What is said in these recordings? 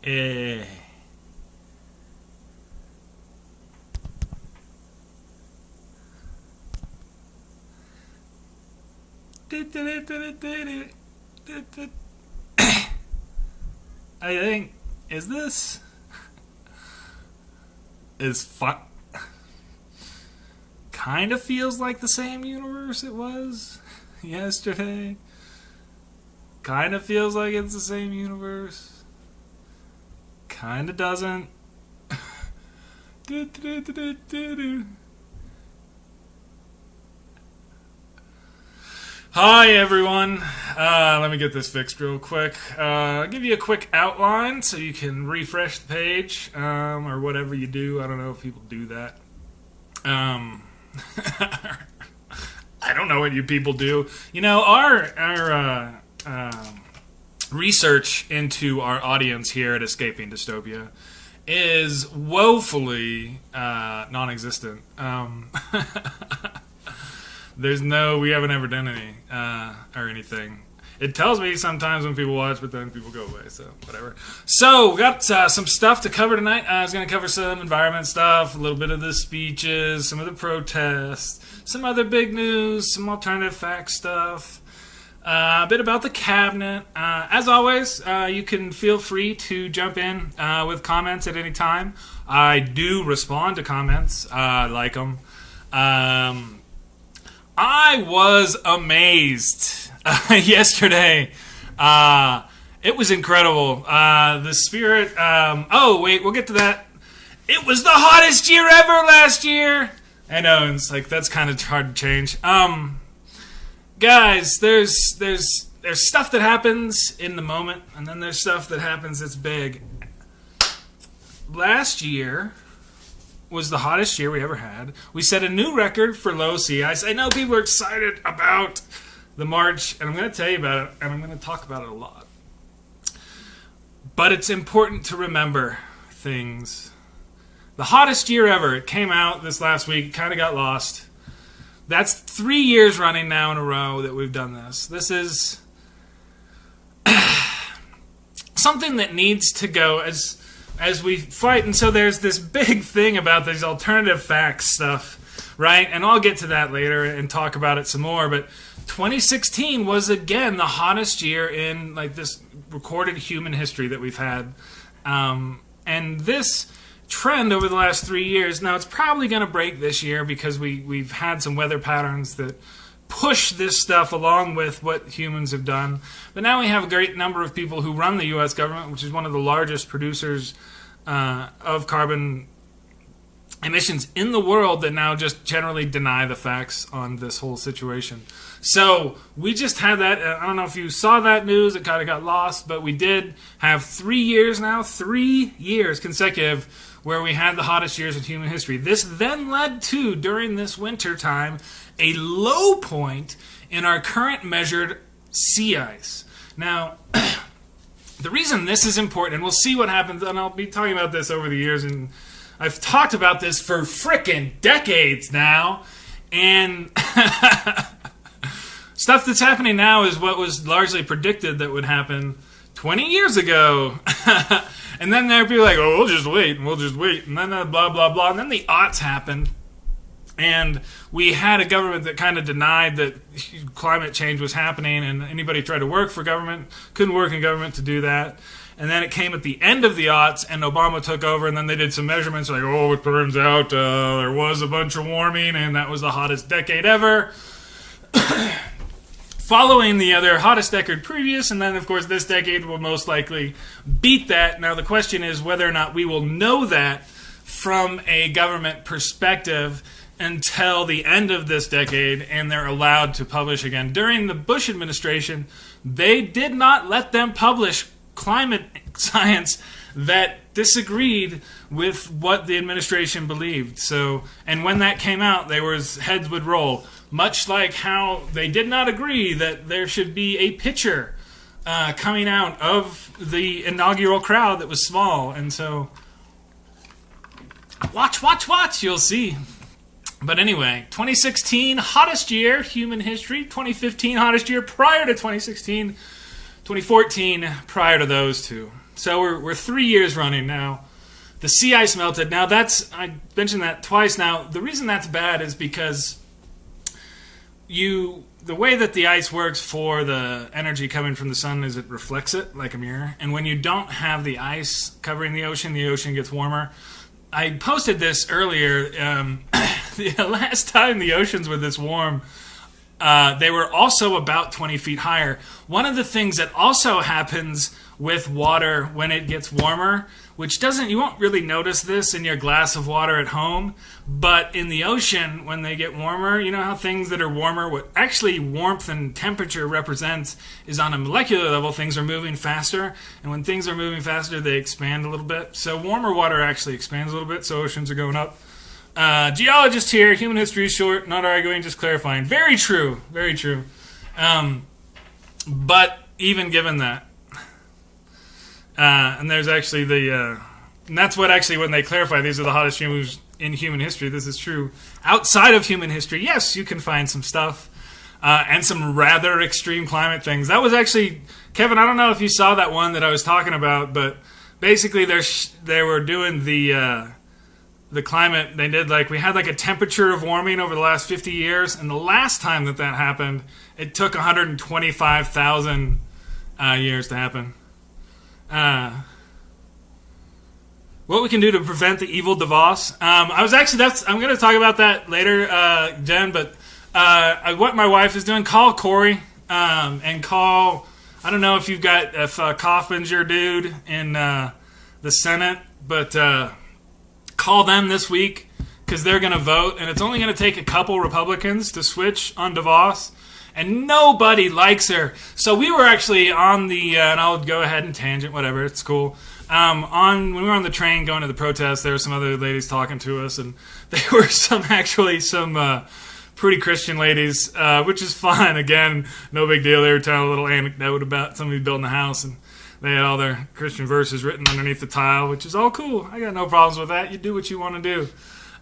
Eh. I think is fun. Kind of feels like the same universe it was yesterday. Kind of feels like it's the same universe. Kind of doesn't. Hi everyone. Let me get this fixed real quick. I'll give you a quick outline so you can refresh the page, or whatever you do. I don't know if people do that. I don't know what you people do. You know, our research into our audience here at Escaping Dystopia is woefully non-existent. We haven't ever done any, or anything. It tells me sometimes when people watch, but then people go away, so whatever. So, we got some stuff to cover tonight. I was going to cover some environment stuff, a little bit of the speeches, some of the protests, some other big news, some alternative fact stuff, a bit about the cabinet. As always, you can feel free to jump in with comments at any time. I do respond to comments. I like them. I was amazed yesterday. It was incredible. The spirit... oh, wait, we'll get to that. It was the hottest year ever last year! I know, it's like, that's kind of hard to change. Guys, there's stuff that happens in the moment, and then there's stuff that happens that's big. Last year was the hottest year we ever had. We set a new record for low sea ice. I know people are excited about the March, and I'm going to tell you about it, and I'm going to talk about it a lot. But it's important to remember things. The hottest year ever. It came out this last week. Kind of got lost. That's 3 years running now in a row that we've done this. This is something that needs to go as we fight. And so there's this big thing about these alternative facts stuff, right? And I'll get to that later and talk about it some more. But 2016 was, again, the hottest year in like this recorded human history that we've had. And this trend over the last 3 years, now it's probably going to break this year because we've had some weather patterns that push this stuff along with what humans have done. But now we have a great number of people who run the U.S. government, which is one of the largest producers of carbon emissions in the world, that now just generally deny the facts on this whole situation. So we just had that. I don't know if you saw that news. It kind of got lost, but we did have 3 years now, 3 years consecutive, where we had the hottest years in human history. This then led to, during this winter time, a low point in our current measured sea ice. Now, the reason this is important, and we'll see what happens, and I'll be talking about this over the years, and I've talked about this for frickin' decades now, and stuff that's happening now is what was largely predicted that would happen 20 years ago. And then there are people like, oh, we'll just wait, and then blah, blah, blah. And then the aughts happened, and we had a government that kind of denied that climate change was happening, and anybody tried to work for government couldn't work in government to do that. And then it came at the end of the aughts, and Obama took over, and then they did some measurements, like, oh, it turns out there was a bunch of warming, and that was the hottest decade ever. Following the other hottest decade previous, and then, of course, this decade will most likely beat that. Now, the question is whether or not we will know that from a government perspective until the end of this decade, and they're allowed to publish again. During the Bush administration, they did not let them publish climate science that disagreed with what the administration believed. So, and when that came out, heads would roll. Much like how they did not agree that there should be a picture coming out of the inaugural crowd that was small. And so, watch, you'll see. But anyway, 2016, hottest year, human history. 2015, hottest year prior to 2016. 2014 prior to those two. So we're 3 years running now. The sea ice melted. Now I mentioned that twice now. The reason that's bad is because the way that the ice works for the energy coming from the sun is it reflects it like a mirror. And when you don't have the ice covering the ocean gets warmer. I posted this earlier. The last time the oceans were this warm, they were also about 20 feet higher. One of the things that also happens with water when it gets warmer, which you won't really notice this in your glass of water at home, but in the ocean, when they get warmer, you know how things that are warmer, what actually warmth and temperature represents is on a molecular level, things are moving faster, and when things are moving faster, they expand a little bit. So warmer water actually expands a little bit, so oceans are going up. Geologist here, human history is short, not arguing, just clarifying. Very true, very true. But even given that, and there's actually and that's what actually when they clarify these are the hottest humans in human history, this is true. Outside of human history, yes, you can find some stuff, and some rather extreme climate things. That was actually, Kevin, I don't know if you saw that one that I was talking about, but basically they were doing the climate, they did we had a temperature of warming over the last 50 years, and the last time that happened, it took 125,000 years to happen. What we can do to prevent the evil DeVos. I'm going to talk about that later, Jen, but what my wife is doing, call Corey, and call, I don't know if Kaufman's your dude in the Senate, but call them this week because they're going to vote, and it's only going to take a couple Republicans to switch on DeVos, and nobody likes her. So we were actually on the, and I'll go ahead and tangent, whatever, it's cool. When we were on the train going to the protest, there were some other ladies talking to us, and they were some pretty Christian ladies, which is fine. Again, no big deal. They were telling a little anecdote about somebody building a house, and they had all their Christian verses written underneath the tile, which is all cool. I got no problems with that. You do what you want to do.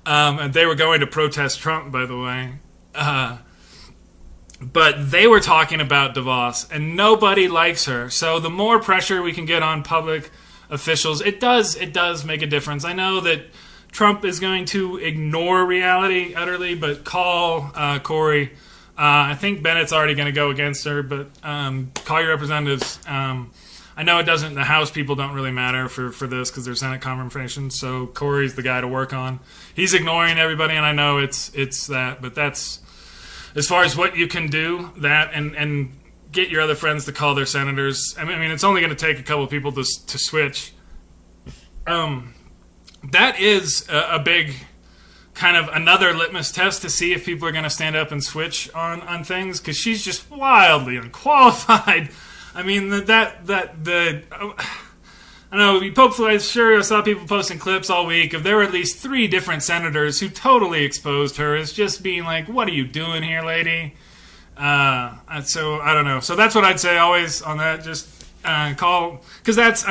And they were going to protest Trump, by the way. But they were talking about DeVos, and nobody likes her. So the more pressure we can get on public officials, it does make a difference. I know that Trump is going to ignore reality utterly, but call Corey. I think Bennett's already going to go against her, but call your representatives. I know the House people don't really matter for this because they're Senate confirmations, so Corey's the guy to work on. He's ignoring everybody, and I know it's that, but that's as far as what you can do, that and get your other friends to call their senators. I mean, it's only going to take a couple of people to switch. That is a big kind of another litmus test to see if people are going to stand up and switch on things, because she's just wildly unqualified. I mean, I don't know, sure I saw people posting clips all week of there were at least 3 different senators who totally exposed her as just being like, what are you doing here, lady? So, I don't know. So that's what I'd say always on that, just call, because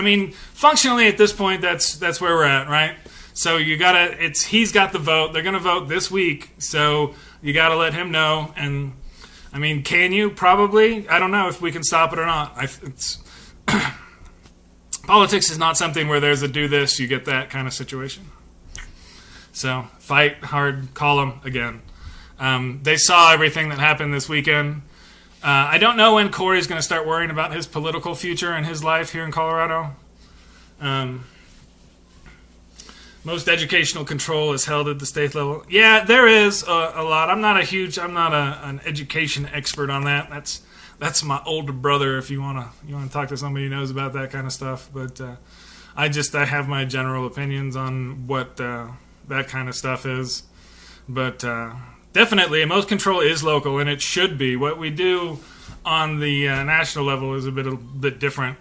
functionally at this point, that's where we're at, right? So he's got the vote. They're going to vote this week, so you got to let him know. And, can you? Probably. I don't know if we can stop it or not. Politics is not something where there's a do this, you get that kind of situation. So, fight hard, call them again. They saw everything that happened this weekend. I don't know when Corey's going to start worrying about his political future and his life here in Colorado. Most educational control is held at the state level. Yeah, there is a lot. I'm not an education expert on that. That's my older brother. If you want to talk to somebody who knows about that kind of stuff. But I have my general opinions on what that kind of stuff is. But definitely, most control is local, and it should be. What we do on the national level is a bit different.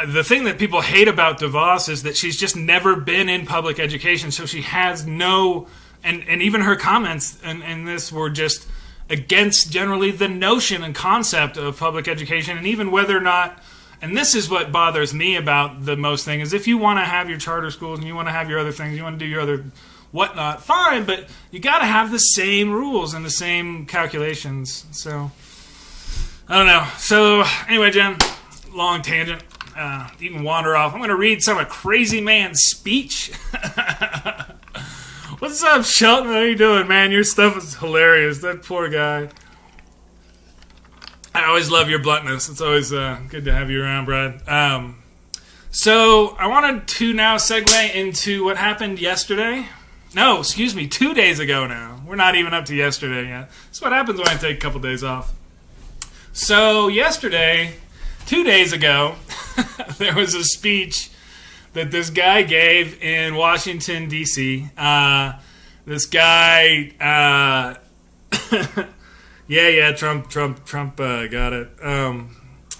The thing that people hate about DeVos is that she's just never been in public education, so she has no, and even her comments in this were just against generally the notion and concept of public education, and even whether or not, and this is what bothers me about the most thing, is if you want to have your charter schools and you want to have your other things, you want to do your other whatnot, fine, but you got to have the same rules and the same calculations. So, I don't know. So, anyway, Jen, long tangent. You can wander off. I'm going to read some of Crazy Man's speech. What's up, Shelton? How you doing, man? Your stuff is hilarious. That poor guy. I always love your bluntness. It's always good to have you around, Brad. So I wanted to now segue into what happened yesterday. No, excuse me, 2 days ago now. We're not even up to yesterday yet. That's what happens when I take a couple days off. So yesterday, 2 days ago, there was a speech that this guy gave in Washington, D.C. This guy, Trump got it.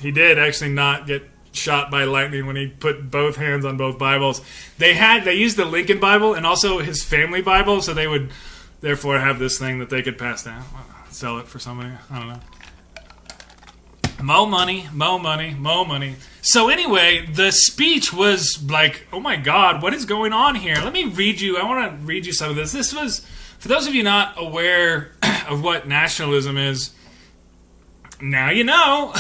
He did actually not get shot by lightning when he put both hands on both Bibles. They used the Lincoln Bible and also his family Bible, so they would therefore have this thing that they could pass down, sell it for somebody. I don't know. Mo money. So anyway, the speech was like, oh my God, what is going on here? Let me read you. I want to read you some of this. This was, for those of you not aware of what nationalism is, now you know.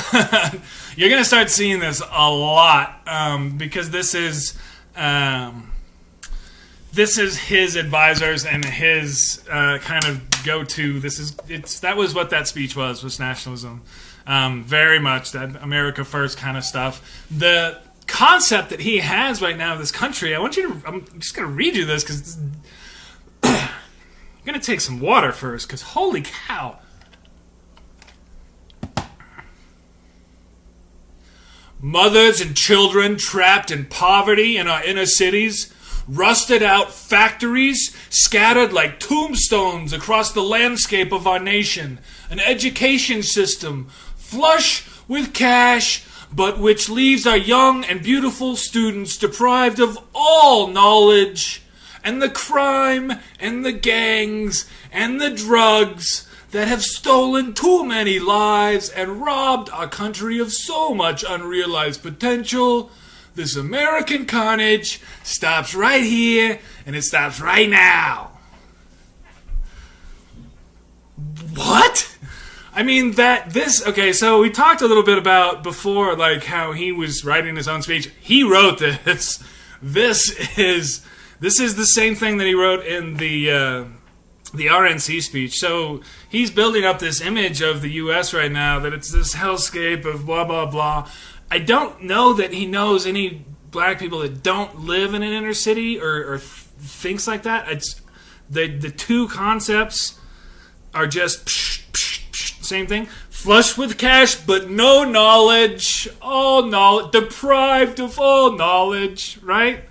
You're going to start seeing this a lot because this is his advisors and his kind of go-to. That was what that speech was nationalism. Very much that America first kind of stuff. The concept that he has right now of this country, I'm just going to read you this because I'm going to take some water first because holy cow. Mothers and children trapped in poverty in our inner cities, rusted out factories scattered like tombstones across the landscape of our nation, an education system flush with cash, but which leaves our young and beautiful students deprived of all knowledge, and the crime and the gangs and the drugs that have stolen too many lives and robbed our country of so much unrealized potential. This American carnage stops right here, and it stops right now. What? I mean, okay, so we talked a little bit about before, like, how he was writing his own speech. He wrote this. This is the same thing that he wrote in the RNC speech. So he's building up this image of the U.S. right now, that it's this hellscape of blah, blah, blah. I don't know that he knows any black people that don't live in an inner city or thinks like that. It's the two concepts are just same thing. Flush with cash, but no knowledge. All knowledge, deprived of all knowledge, right?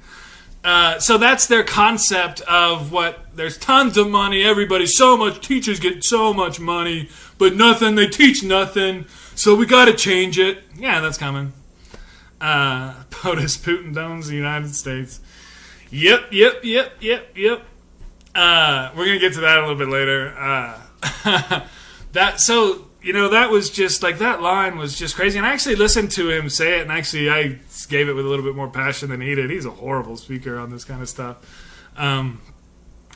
So that's their concept of there's tons of money, teachers get so much money, but nothing, they teach nothing, so we gotta change it. Yeah, that's coming. POTUS Putin owns the United States. Yep. We're gonna get to that a little bit later. That was just, like, that line was just crazy. And I actually listened to him say it, and actually I gave it with a little bit more passion than he did. He's a horrible speaker on this kind of stuff.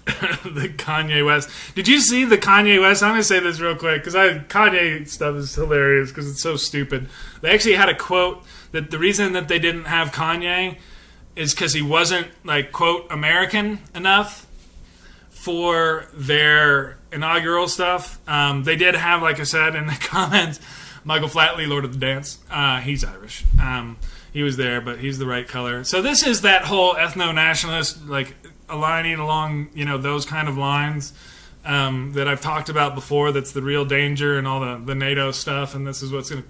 The Kanye West. Did you see the Kanye West? I'm going to say this real quick, because Kanye stuff is hilarious, because it's so stupid. They actually had a quote that the reason that they didn't have Kanye is because he wasn't, like, quote, American enough for their inaugural stuff. They did have, like I said in the comments, Michael Flatley, Lord of the Dance. He's Irish. He was there, but he's the right color. So this is that whole ethno-nationalist, like, aligning along, those kind of lines that I've talked about before. That's the real danger and all the NATO stuff, and this is what's going to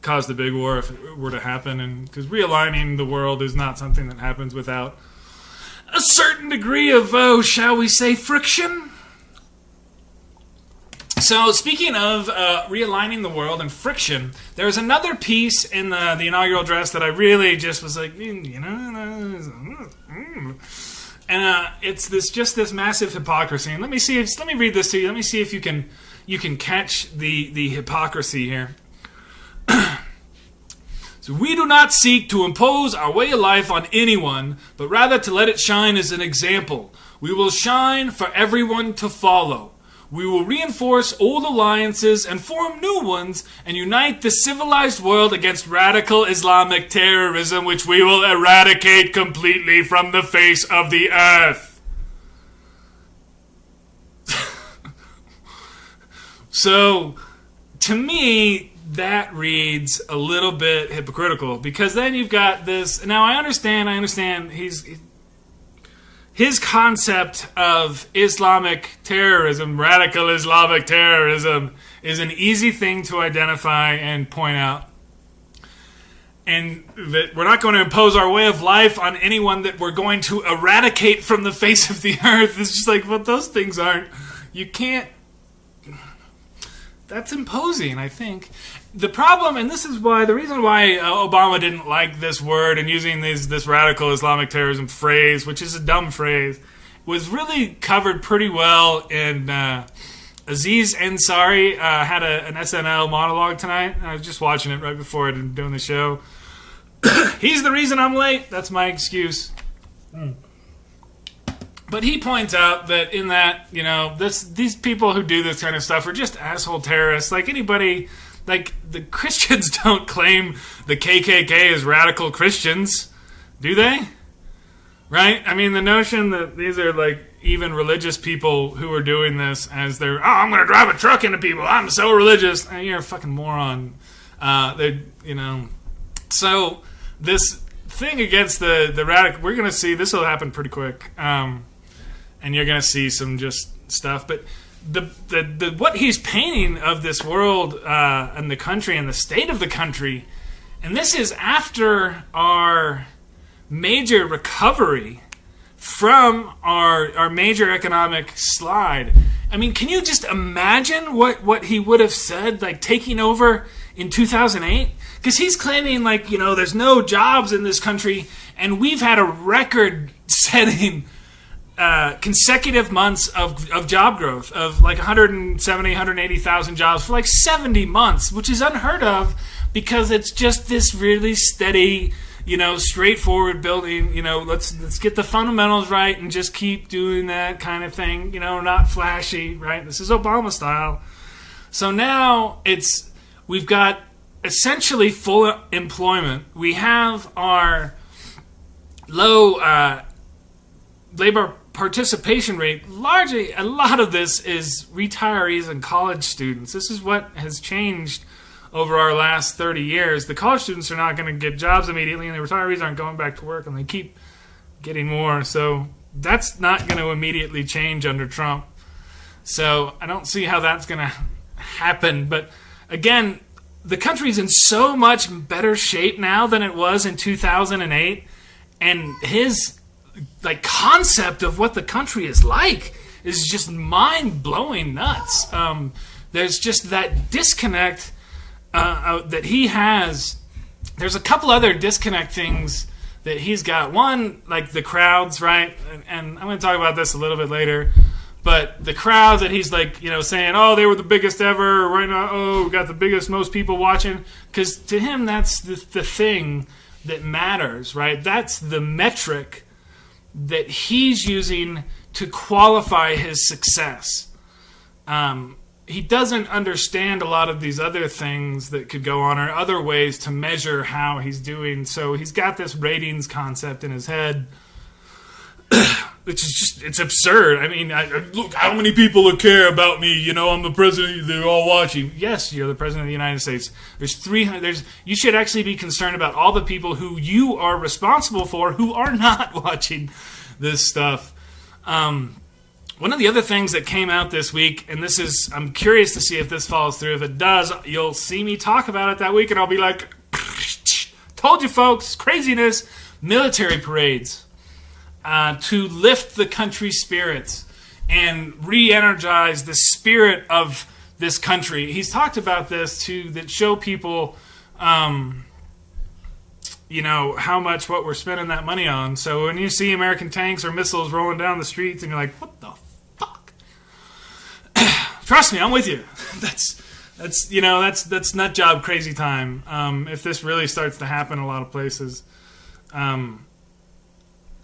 cause the big war if it were to happen. And because realigning the world is not something that happens without a certain degree of, shall we say, friction. So, speaking of realigning the world and friction, there's another piece in the inaugural address that I really just was like, and it's this massive hypocrisy. And let me read this to you. Let me see if you can catch the hypocrisy here. So, we do not seek to impose our way of life on anyone, but rather to let it shine as an example. We will shine for everyone to follow. We will reinforce old alliances and form new ones and unite the civilized world against radical Islamic terrorism, which we will eradicate completely from the face of the earth. So, to me, that reads a little bit hypocritical, because then you've got this. Now, I understand his concept of Islamic terrorism, radical Islamic terrorism, is an easy thing to identify and point out. And that we're not going to impose our way of life on anyone that we're going to eradicate from the face of the earth. It's just like, well, those things aren't. You can't. That's imposing, I think. The problem, and this is why, the reason why Obama didn't like this word and using this radical Islamic terrorism phrase, which is a dumb phrase, was really covered pretty well in Aziz Ansari had an SNL monologue tonight. I was just watching it right before doing the show. He's the reason I'm late. That's my excuse. But he points out that in that, you know, these people who do this kind of stuff are just asshole terrorists. Like anybody, like the Christians don't claim the KKK as radical Christians, do they? Right? I mean, the notion that these are like even religious people who are doing this as they're, I'm going to drive a truck into people. I'm so religious. You're a fucking moron. You know. So this thing against the radical, we're going to see, this will happen pretty quick. And you're going to see some just stuff. But the what he's painting of this world and the country and the state of the country, and this is after our major recovery from our major economic slide. I mean, can you just imagine what he would have said, like, taking over in 2008? Because he's claiming, like, you know, there's no jobs in this country, and we've had a record-setting consecutive months of job growth of like 170, 180,000 jobs for like 70 months, which is unheard of because it's just this really steady, you know, straightforward building, you know, let's get the fundamentals right and just keep doing that kind of thing, you know, not flashy, right? This is Obama style. So now we've got essentially full employment. We have our low labor participation rate. Largely, a lot of this is retirees and college students. This is what has changed over our last 30 years. The college students are not going to get jobs immediately, and the retirees aren't going back to work, and they keep getting more. So that's not going to immediately change under Trump. So I don't see how that's going to happen. But again, the country's in so much better shape now than it was in 2008, and his like concept of what the country is like is just mind-blowing nuts. There's just that disconnect that he has. There's a couple other disconnect things that he's got. One, like the crowds, right? And I'm going to talk about this a little bit later. But the crowds that he's like, you know, saying, oh, they were the biggest ever. Right now, oh, we got the biggest, most people watching. Because to him, that's the thing that matters, right? That's the metric that he's using to qualify his success. He doesn't understand a lot of these other things that could go on or other ways to measure how he's doing. So he's got this ratings concept in his head, which is just, it's absurd. I mean, look how many people care about me. You know, I'm the president. They're all watching. Yes, you're the president of the United States. There's 300. You should actually be concerned about all the people who you are responsible for who are not watching this stuff. One of the other things that came out this week, and this is, I'm curious to see if this follows through. If it does, you'll see me talk about it that week, and I'll be like, told you folks, craziness. Military parades. To lift the country's spirits and re-energize the spirit of this country. He's talked about this too, that show people, you know, how much what we're spending that money on. So when you see American tanks or missiles rolling down the streets and you're like, what the fuck? Trust me, I'm with you. That's you know, that's nut job crazy time. If this really starts to happen in a lot of places.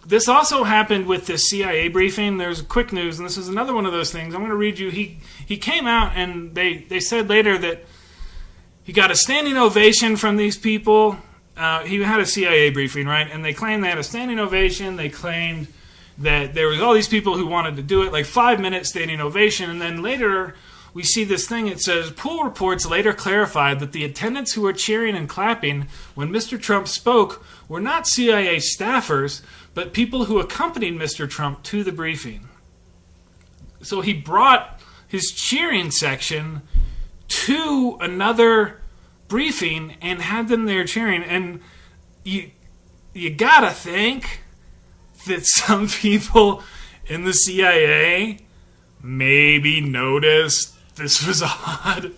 this also happened with the CIA briefing. There's quick news, and this is another one of those things. I'm going to read you. He came out, and they said later that he got a standing ovation from these people. He had a CIA briefing, right? And they claimed they had a standing ovation. They claimed that there was all these people who wanted to do it, like 5-minute standing ovation. And then later we see this thing. It says, pool reports later clarified that the attendants who were cheering and clapping when Mr. Trump spoke were not CIA staffers, but people who accompanied Mr. Trump to the briefing. So he brought his cheering section to another briefing and had them there cheering. And you gotta think that some people in the CIA maybe noticed this was odd.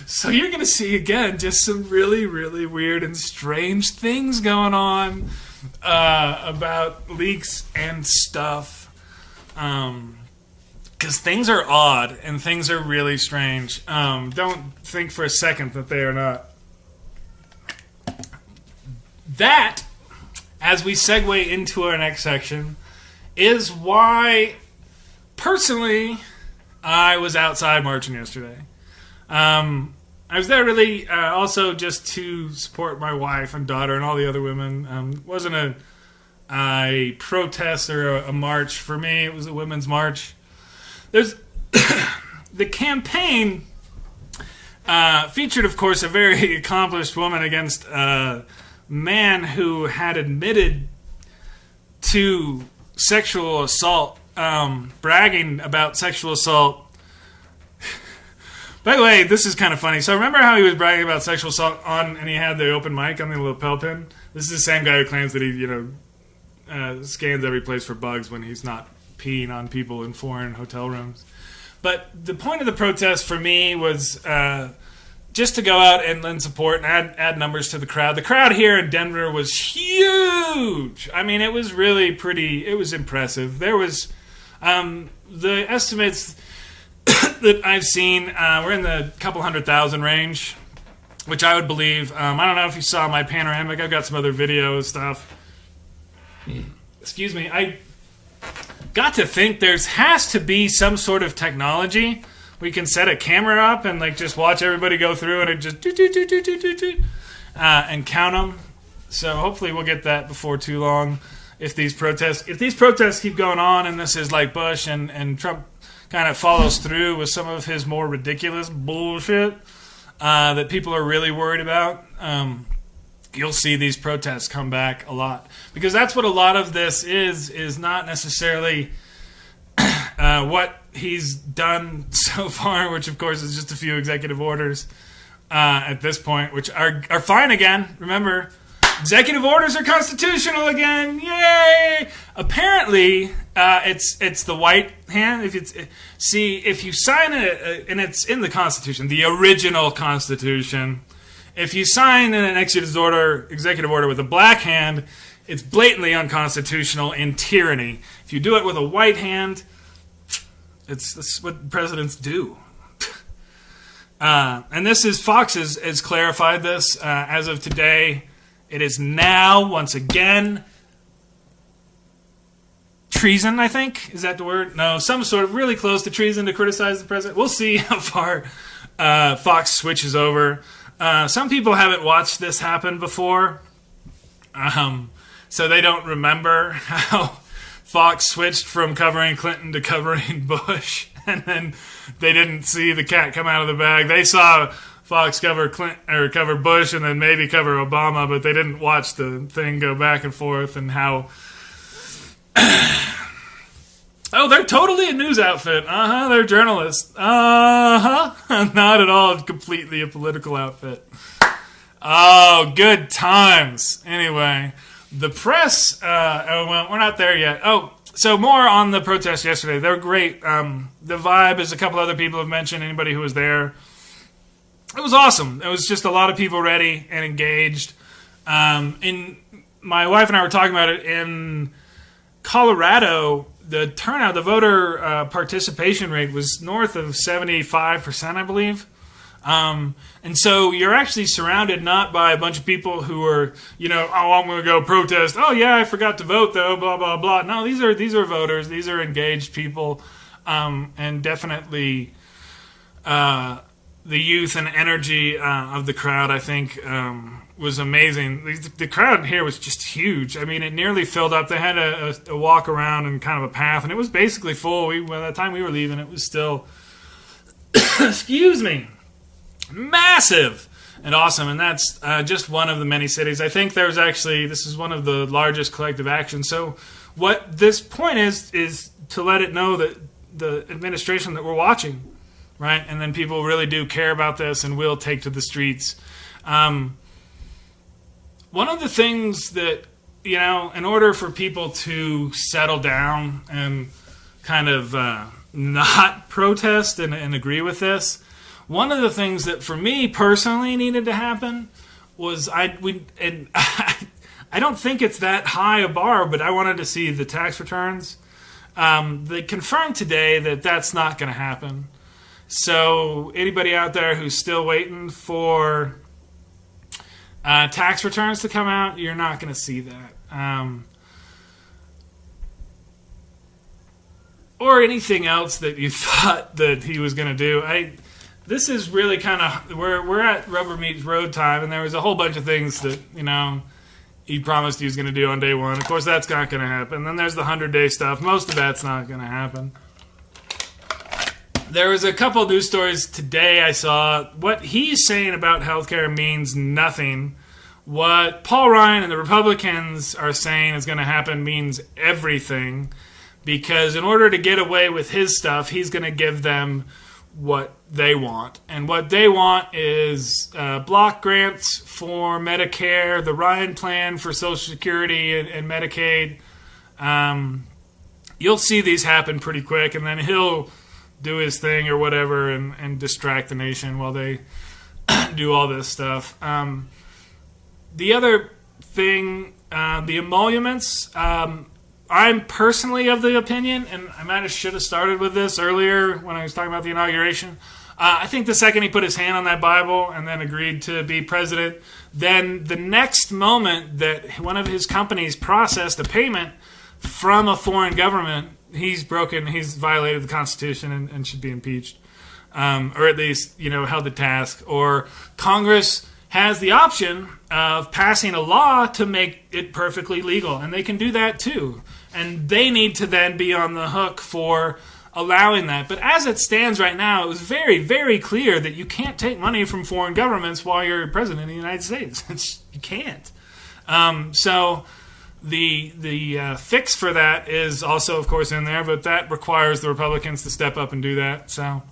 So you're gonna see again just some really, really weird and strange things going on about leaks and stuff. Because things are odd and things are really strange. Don't think for a second that they are not. That, as we segue into our next section, is why, personally, I was outside marching yesterday. I was there really also just to support my wife and daughter and all the other women. Wasn't a protest or a march for me. It was a women's march. There's the campaign featured, of course, a very accomplished woman against a man who had admitted to sexual assault, bragging about sexual assault. By the way, this is kind of funny. So remember how he was bragging about sexual assault and he had the open mic on the lapel pin? This is the same guy who claims that he, scans every place for bugs when he's not peeing on people in foreign hotel rooms. But the point of the protest for me was just to go out and lend support and add numbers to the crowd. The crowd here in Denver was huge. I mean, it was really pretty. It was impressive. There was the estimates that I've seen were in the couple 100,000 range, which I would believe. I don't know if you saw my panoramic. I've got some other video stuff. Excuse me. I got to think there has to be some sort of technology we can set a camera up and like just watch everybody go through and it just and count them. So hopefully we'll get that before too long. If these protests keep going on and this is like Bush and Trump kind of follows through with some of his more ridiculous bullshit that people are really worried about, you'll see these protests come back a lot. Because that's what a lot of this is not necessarily what he's done so far, which of course is just a few executive orders at this point, which are fine again. Remember, executive orders are constitutional again. Yay! Apparently, it's the white hand. If you sign it, and it's in the Constitution, the original Constitution. If you sign an executive order with a black hand, it's blatantly unconstitutional and tyranny. If you do it with a white hand, that's what presidents do. And this is Fox has clarified this as of today. It is now once again treason. I think, is that the word? No, some sort of really close to treason to criticize the president. We'll see how far Fox switches over. Some people haven't watched this happen before, so they don't remember how Fox switched from covering Clinton to covering Bush, and then they didn't see the cat come out of the bag. They saw Fox cover Clinton or cover Bush, and then maybe cover Obama, but they didn't watch the thing go back and forth and how. Oh, they're totally a news outfit. They're journalists. Not at all completely a political outfit. Oh, good times. Anyway, the press, well, we're not there yet. Oh, so more on the protest yesterday. They're great. The vibe, as a couple other people have mentioned, anybody who was there, it was awesome. It was just a lot of people ready and engaged. My wife and I were talking about it in Colorado. The turnout, the voter participation rate was north of 75%, I believe. And so you're actually surrounded not by a bunch of people who are, oh, I'm going to go protest. Oh yeah, I forgot to vote though. Blah blah blah. No, these are voters. These are engaged people, and definitely the youth and energy of the crowd, I think, was amazing. The crowd here was just huge. I mean, it nearly filled up. They had a walk around and kind of a path, and it was basically full. By the time we were leaving, it was still, excuse me, massive and awesome. And that's just one of the many cities. I think this is one of the largest collective actions. So what this point is to let it know that the administration that we're watching, right? And then people really do care about this and will take to the streets. One of the things that, in order for people to settle down and kind of not protest and agree with this, one of the things that for me personally needed to happen was I don't think it's that high a bar, but I wanted to see the tax returns. They confirmed today that that's not going to happen. So anybody out there who's still waiting for tax returns to come out, you're not going to see that. Or anything else that you thought that he was going to do. This is really kind of, we're at rubber meets road time, and there was a whole bunch of things that, he promised he was going to do on day one. Of course, that's not going to happen. Then there's the 100-day stuff. Most of that's not going to happen. There was a couple of news stories today I saw. What he's saying about healthcare means nothing. What Paul Ryan and the Republicans are saying is going to happen means everything. Because in order to get away with his stuff, he's going to give them what they want. And what they want is block grants for Medicare, the Ryan plan for Social Security and Medicaid. You'll see these happen pretty quick, and then he'll do his thing or whatever and distract the nation while they do all this stuff. The other thing, the emoluments, I'm personally of the opinion, and I might have should have started with this earlier when I was talking about the inauguration. I think the second he put his hand on that Bible and then agreed to be president, then the next moment that one of his companies processed a payment from a foreign government, he's violated the Constitution and should be impeached, or at least held to task. Or Congress has the option of passing a law to make it perfectly legal, and they can do that too. And they need to then be on the hook for allowing that. But as it stands right now, it was very, very clear that you can't take money from foreign governments while you're president of the United States. You can't. So the fix for that is also, of course, in there, but that requires the Republicans to step up and do that. So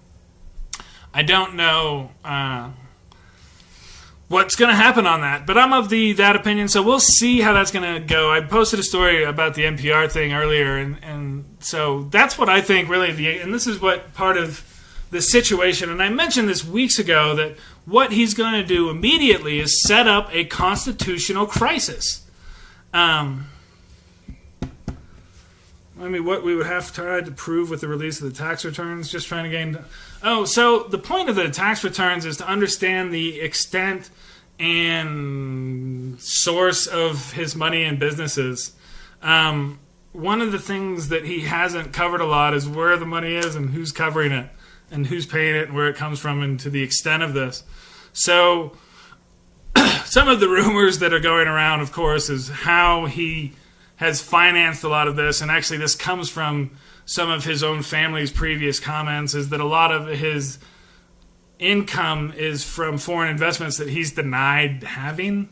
I don't know what's going to happen on that, but I'm of that opinion, so we'll see how that's going to go. I posted a story about the NPR thing earlier, and so that's what I think really, and this is what part of the situation, and I mentioned this weeks ago, that what he's going to do immediately is set up a constitutional crisis. I mean, what we would have tried to prove with the release of the tax returns, just trying to gain... so the point of the tax returns is to understand the extent and source of his money and businesses. One of the things that he hasn't covered a lot is where the money is and who's covering it and who's paying it and where it comes from and to the extent of this. So some of the rumors that are going around, of course, is how he has financed a lot of this, and actually this comes from some of his own family's previous comments, is that a lot of his income is from foreign investments that he's denied having.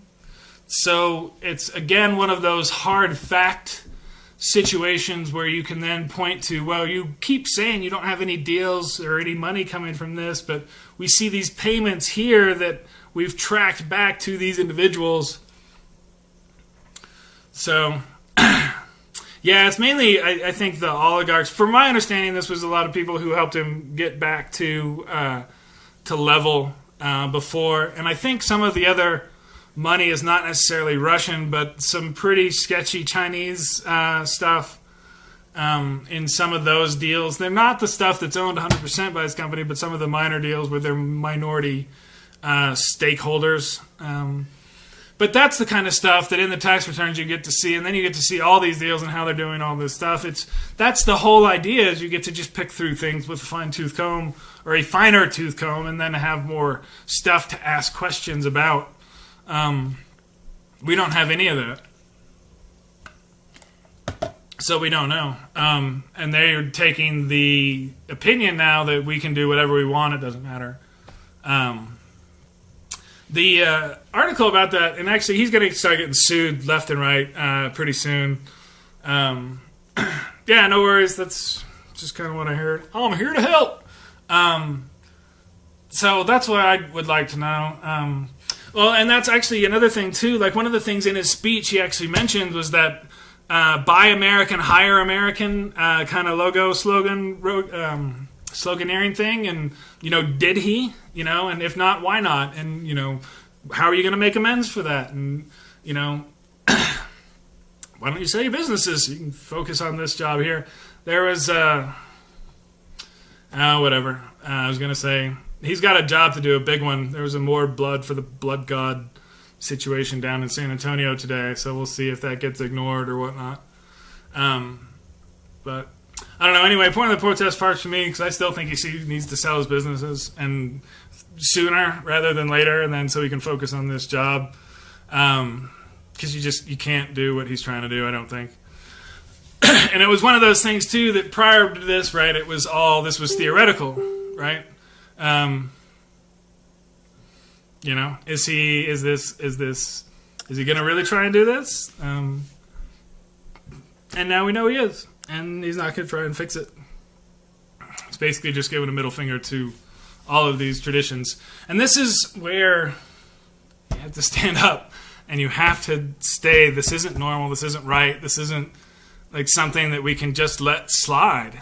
So it's, again, one of those hard fact situations where you can then point to, well, you keep saying you don't have any deals or any money coming from this, but we see these payments here that we've tracked back to these individuals. So... yeah, it's mainly, I think, the oligarchs. From my understanding, this was a lot of people who helped him get back to level before. And I think some of the other money is not necessarily Russian, but some pretty sketchy Chinese stuff. in some of those deals. They're not the stuff that's owned 100% by this company, but some of the minor deals where they're minority stakeholders. But that's the kind of stuff that in the tax returns you get to see, and then you get to see all these deals and how they're doing all this stuff. That's the whole idea, is you get to just pick through things with a fine-tooth comb, or a finer tooth comb, and then have more stuff to ask questions about. We don't have any of that. So we don't know. And they're taking the opinion now that we can do whatever we want, it doesn't matter. The article about that, and actually he's going to start getting sued left and right pretty soon. Yeah, no worries. That's just kind of what I heard. Oh, I'm here to help. So that's what I would like to know. Well, and that's actually another thing too. Like, one of the things in his speech he actually mentioned was that Buy American, Hire American kind of sloganeering thing. And, did he? And if not, why not? And, how are you going to make amends for that? And, why don't you sell your businesses? You can focus on this job here. There was, whatever. I was going to say, he's got a job to do, a big one. There was a more blood for the blood god situation down in San Antonio today, so we'll see if that gets ignored or whatnot. But I don't know. Anyway, point of the protest part for me, because I still think he needs to sell his businesses, and sooner rather than later, and then so he can focus on this job. Because you can't do what he's trying to do, I don't think. And it was one of those things too that prior to this, right? This was theoretical, right? Is he going to really try and do this? And now we know he is, and he's not going to try and fix it. He's basically just giving a middle finger to all of these traditions. And this is where you have to stand up, and you have to stay. This isn't normal. This isn't right. This isn't like something that we can just let slide.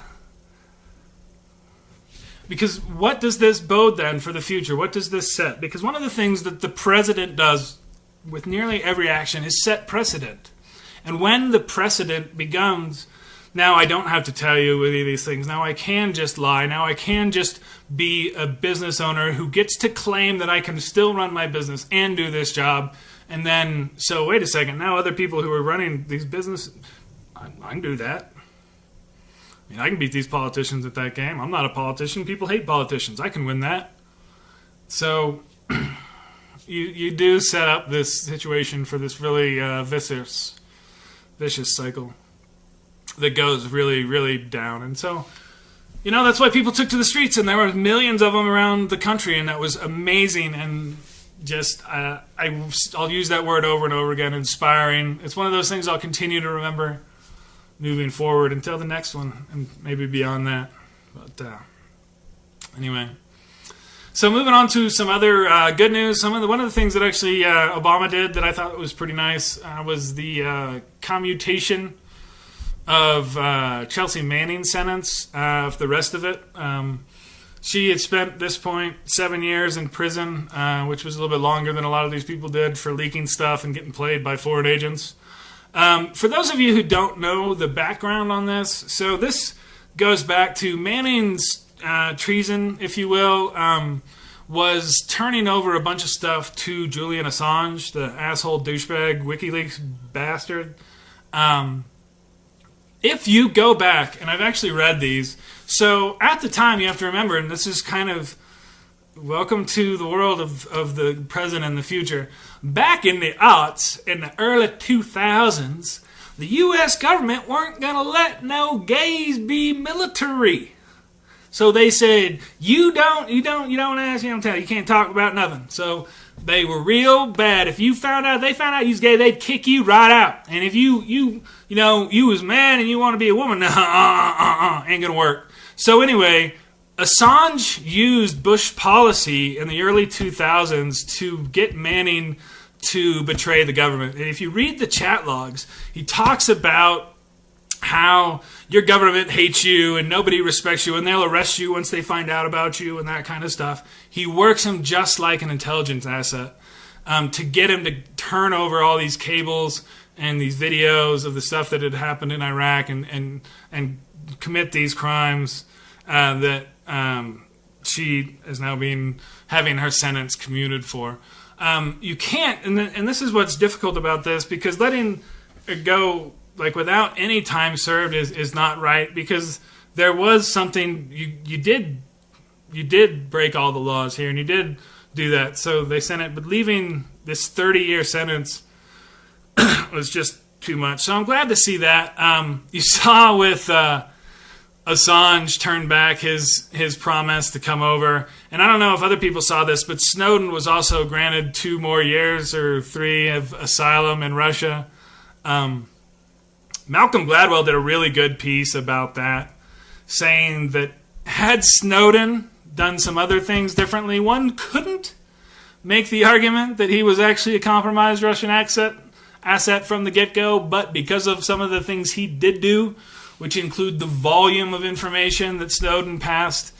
Because what does this bode then for the future? What does this set? Because one of the things that the president does with nearly every action is set precedent. And when the precedent becomes, now I don't have to tell you any of these things. Now I can just lie. Now I can just be a business owner who gets to claim that I can still run my business and do this job. And then, so wait a second, now other people who are running these businesses, I can do that. I can beat these politicians at that game. I'm not a politician. People hate politicians. I can win that. So you do set up this situation for this really vicious cycle that goes really, really down. And so, that's why people took to the streets, and there were millions of them around the country, and that was amazing. And just, I'll use that word over and over again, inspiring. It's one of those things I'll continue to remember moving forward until the next one, and maybe beyond that. But anyway, so moving on to some other good news. One of the things that actually Obama did that I thought was pretty nice was the commutation of Chelsea Manning's sentence. Of the rest of it, she had spent at this point 7 years in prison, which was a little bit longer than a lot of these people did, for leaking stuff and getting played by foreign agents. For those of you who don't know the background on this, so this goes back to Manning's treason, if you will, was turning over a bunch of stuff to Julian Assange, the asshole douchebag WikiLeaks bastard. If you go back, and I've actually read these, so at the time you have to remember, and this is kind of welcome to the world of the present and the future. Back in the aughts, in the early 2000s, the U.S. government weren't going to let no gays be military. So they said, you don't ask, you don't tell, you can't talk about nothing. So they were real bad. If they found out you was gay, they'd kick you right out. And if you was man and you want to be a woman, ain't gonna work. So anyway, Assange used Bush policy in the early 2000s to get Manning to betray the government. And if you read the chat logs, he talks about how your government hates you and nobody respects you and they'll arrest you once they find out about you and that kind of stuff. He works him just like an intelligence asset to get him to turn over all these cables and these videos of the stuff that had happened in Iraq and commit these crimes that she is now having her sentence commuted for. You can't, and this is what's difficult about this, because letting it go like without any time served is not right, because there was something you did break all the laws here, and you did do that. So they sent it, but leaving this 30-year sentence was just too much. So I'm glad to see that. You saw with Assange turn back his promise to come over, and I don't know if other people saw this, but Snowden was also granted 2 more years or 3 of asylum in Russia. Malcolm Gladwell did a really good piece about that, saying that had Snowden done some other things differently, one couldn't make the argument that he was actually a compromised Russian asset from the get-go, but because of some of the things he did do, which include the volume of information that Snowden passed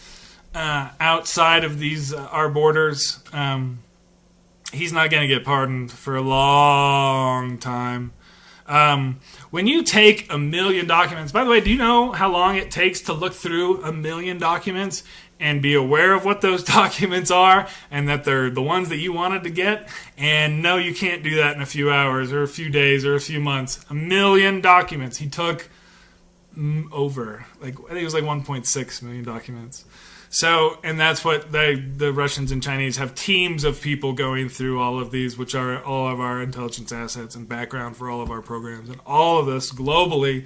outside of our borders, he's not going to get pardoned for a long time. When you take 1 million documents, by the way, do you know how long it takes to look through 1 million documents and be aware of what those documents are and that they're the ones that you wanted to get? And no, you can't do that in a few hours or a few days or a few months. 1 million documents. He took over, I think it was 1.6 million documents. So, and that's what the Russians and Chinese have teams of people going through all of these, which are all of our intelligence assets and background for all of our programs and all of this globally.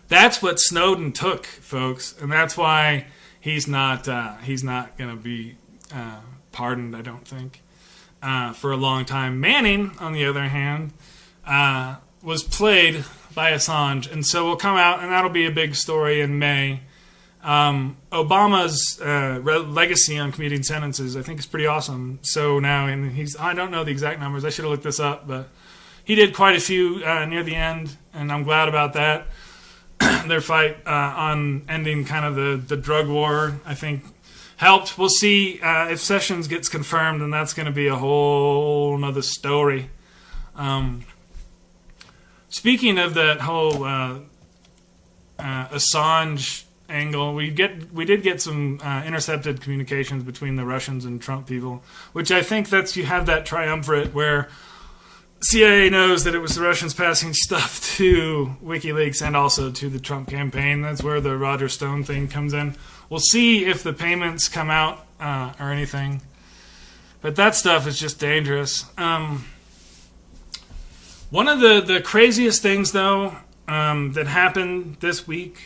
That's what Snowden took, folks, and that's why he's not going to be pardoned, I don't think, for a long time. Manning, on the other hand, was played by Assange, and so will come out, and that'll be a big story in May. Obama's legacy on commuting sentences, I think, is pretty awesome. So now, and I don't know the exact numbers. I should have looked this up, but he did quite a few near the end, and I'm glad about that. Their fight on ending kind of the drug war, I think, helped. We'll see if Sessions gets confirmed, and that's going to be a whole nother story. Speaking of that whole Assange angle, we did get some intercepted communications between the Russians and Trump people, which I think you have that triumvirate where CIA knows that it was the Russians passing stuff to WikiLeaks and also to the Trump campaign. That's where the Roger Stone thing comes in. We'll see if the payments come out or anything, but that stuff is just dangerous. One of the craziest things, though, that happened this week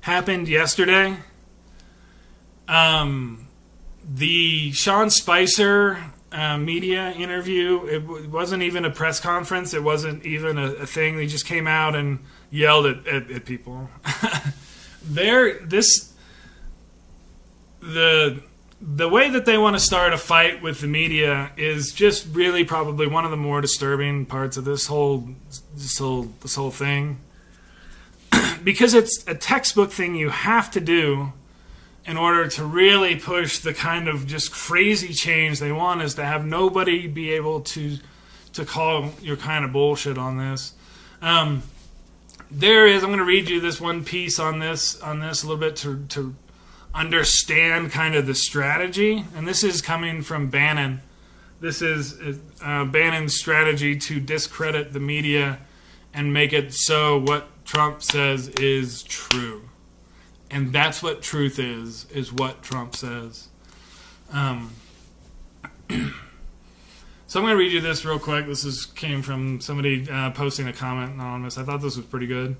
happened yesterday. The Sean Spicer media interview, it wasn't even a press conference. It wasn't even a thing. They just came out and yelled at people. The way that they want to start a fight with the media is just really probably one of the more disturbing parts of this whole thing, because it's a textbook thing you have to do in order to really push the kind of just crazy change they want, is to have nobody be able to call your kind of bullshit on this. I'm going to read you this one piece on this a little bit to understand kind of the strategy, and this is coming from Bannon. This is Bannon's strategy to discredit the media and make it so what Trump says is true. And that's what truth is what Trump says. So I'm going to read you this real quick. This came from somebody posting a comment anonymous. I thought this was pretty good.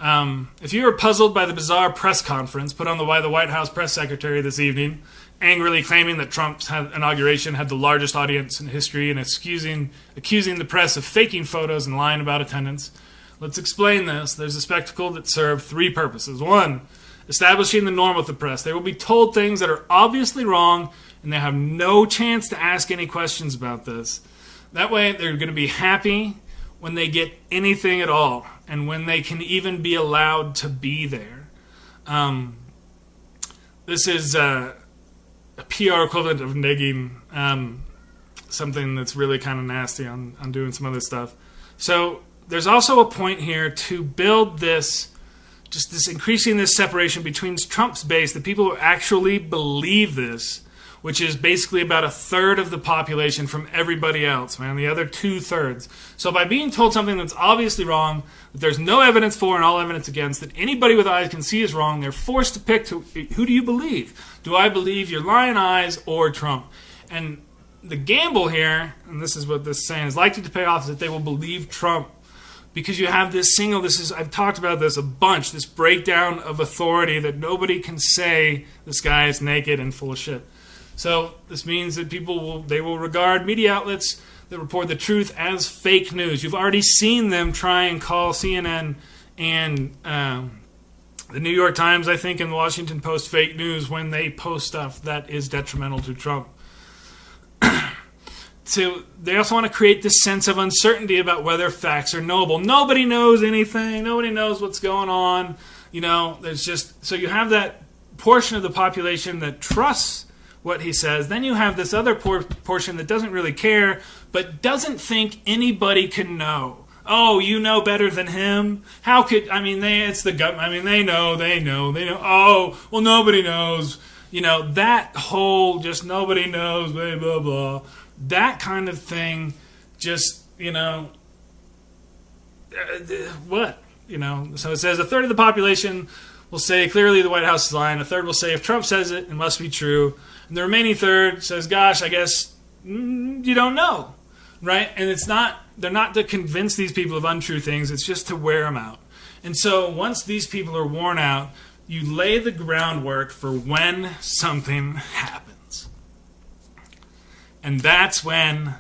If you were puzzled by the bizarre press conference put on by the White House press secretary this evening, angrily claiming that Trump's inauguration had the largest audience in history and accusing the press of faking photos and lying about attendance, let's explain this. There's a spectacle that served 3 purposes. 1, establishing the norm with the press. They will be told things that are obviously wrong, and they have no chance to ask any questions about this. That way, they're going to be happy when they get anything at all, and when they can even be allowed to be there. This is a PR equivalent of negging. something that's really kind of nasty on doing some other stuff. So there's also a point here to build this increasing this separation between Trump's base, the people who actually believe this, which is basically about a third of the population from everybody else, man, the other 2/3. So by being told something that's obviously wrong, that there's no evidence for and all evidence against, that anybody with eyes can see is wrong, they're forced to pick who do you believe? Do I believe your lying eyes or Trump? And the gamble here, and this is what this is saying, is likely to pay off, is that they will believe Trump. Because you have I've talked about this a bunch, this breakdown of authority that nobody can say this guy is naked and full of shit. So this means that they will regard media outlets that report the truth as fake news. You've already seen them try and call CNN and the New York Times, I think, and the Washington Post fake news when they post stuff that is detrimental to Trump. So they also want to create this sense of uncertainty about whether facts are knowable. Nobody knows anything. Nobody knows what's going on. So you have that portion of the population that trusts what he says. Then you have this other portion that doesn't really care, but doesn't think anybody can know. Oh, you know better than him? How could, it's the government. They know. Oh, well, nobody knows. That whole just nobody knows, blah, blah, blah. That kind of thing, just, what? So it says a third of the population will say clearly the White House is lying. A third will say if Trump says it, it must be true. And the remaining third says, gosh, I guess you don't know, right? And they're not to convince these people of untrue things. It's just to wear them out. And so once these people are worn out, you lay the groundwork for when something happens. And that's when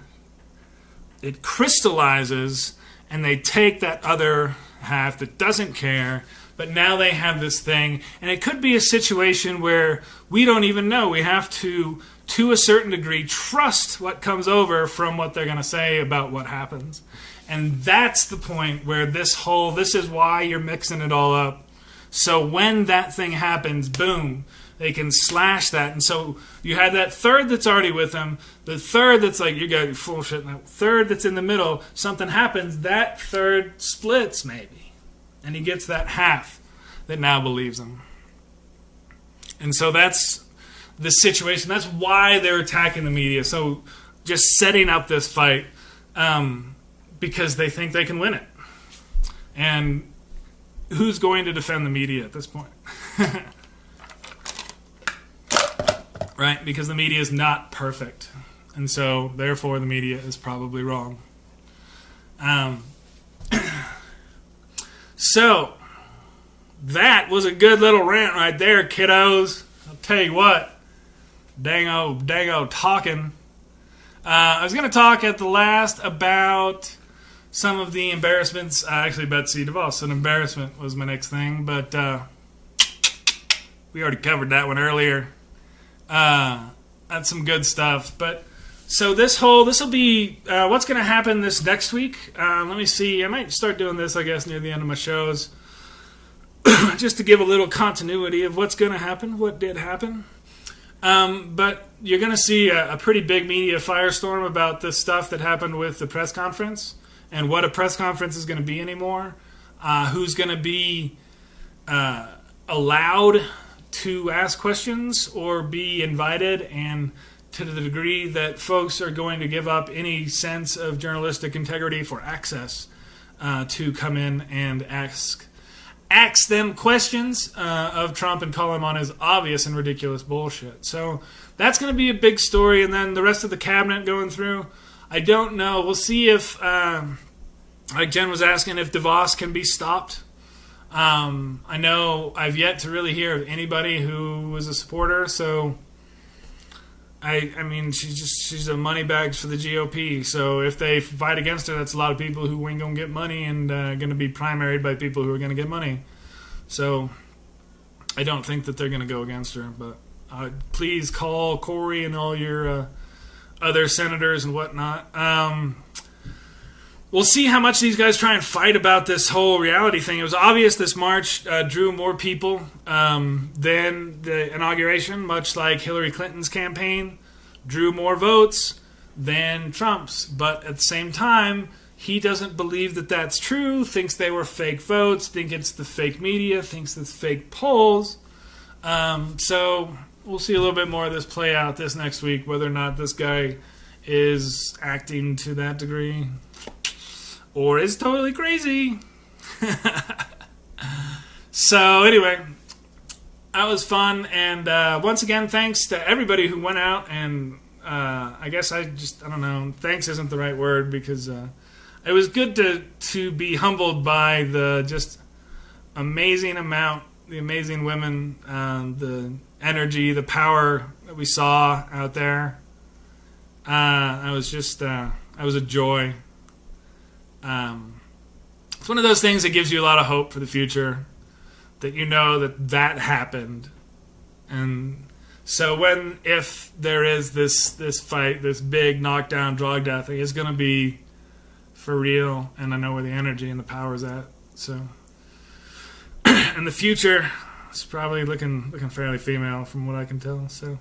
it crystallizes and they take that other half that doesn't care, but now they have this thing. And it could be a situation where we don't even know. We have to a certain degree, trust what comes over from what they're going to say about what happens. And that's the point where this is why you're mixing it all up. So when that thing happens, boom, they can slash that. And so you had that third that's already with them, the third that's like, you got your full shit, and that third that's in the middle, something happens, that third splits maybe. And he gets that half that now believes him. And so that's the situation. That's why they're attacking the media. So just setting up this fight because they think they can win it. And who's going to defend the media at this point? Right? Because the media is not perfect. And so, therefore, the media is probably wrong. So, that was a good little rant right there, kiddos. I'll tell you what. Dango talking. I was going to talk at the last about some of the embarrassments. Actually, Betsy DeVos, an embarrassment was my next thing. But we already covered that one earlier. That's some good stuff. But so this will be what's going to happen this next week. Let me see. I might start doing this, I guess, near the end of my shows, just to give a little continuity of what's going to happen, what did happen. But you're going to see a pretty big media firestorm about the stuff that happened with the press conference and what a press conference is going to be anymore. Who's going to be allowed to ask questions or be invited, and to the degree that folks are going to give up any sense of journalistic integrity for access to come in and ask them questions of Trump and call him on his obvious and ridiculous bullshit. So that's going to be a big story. And then the rest of the cabinet going through, I don't know. We'll see if, like Jen was asking, if DeVos can be stopped. I know I've yet to really hear of anybody who was a supporter, so I mean she's a money bag for the GOP. So if they fight against her, that's a lot of people who ain't gonna get money and going to be primaried by people who are going to get money. So I don't think that they're going to go against her. But please call Corey and all your other senators and whatnot. We'll see how much these guys try and fight about this whole reality thing. It was obvious this march drew more people than the inauguration, much like Hillary Clinton's campaign drew more votes. than Trump's. But at the same time, he doesn't believe that that's true, thinks they were fake votes, thinks it's the fake media, thinks it's fake polls. So we'll see a little bit more of this play out this next week, whether or not this guy is acting to that degree or is totally crazy. So anyway, that was fun, and once again, thanks to everybody who went out, and I guess I don't know, thanks isn't the right word, because it was good to be humbled by the just amazing amount, the amazing women, the energy, the power that we saw out there. I was just, I was a joy. It's one of those things that gives you a lot of hope for the future, that you know that happened. And so if there is this fight, this big knockdown, drag out thing, it's going to be for real, and I know where the energy and the power is at. So, and the future is probably looking fairly female from what I can tell. So,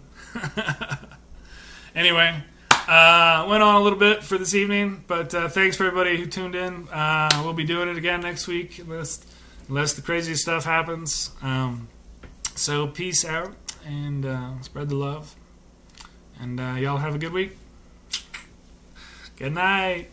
anyway, went on a little bit for this evening, but thanks for everybody who tuned in. We'll be doing it again next week unless the crazy stuff happens. So peace out, and spread the love, and y'all have a good week. Good night.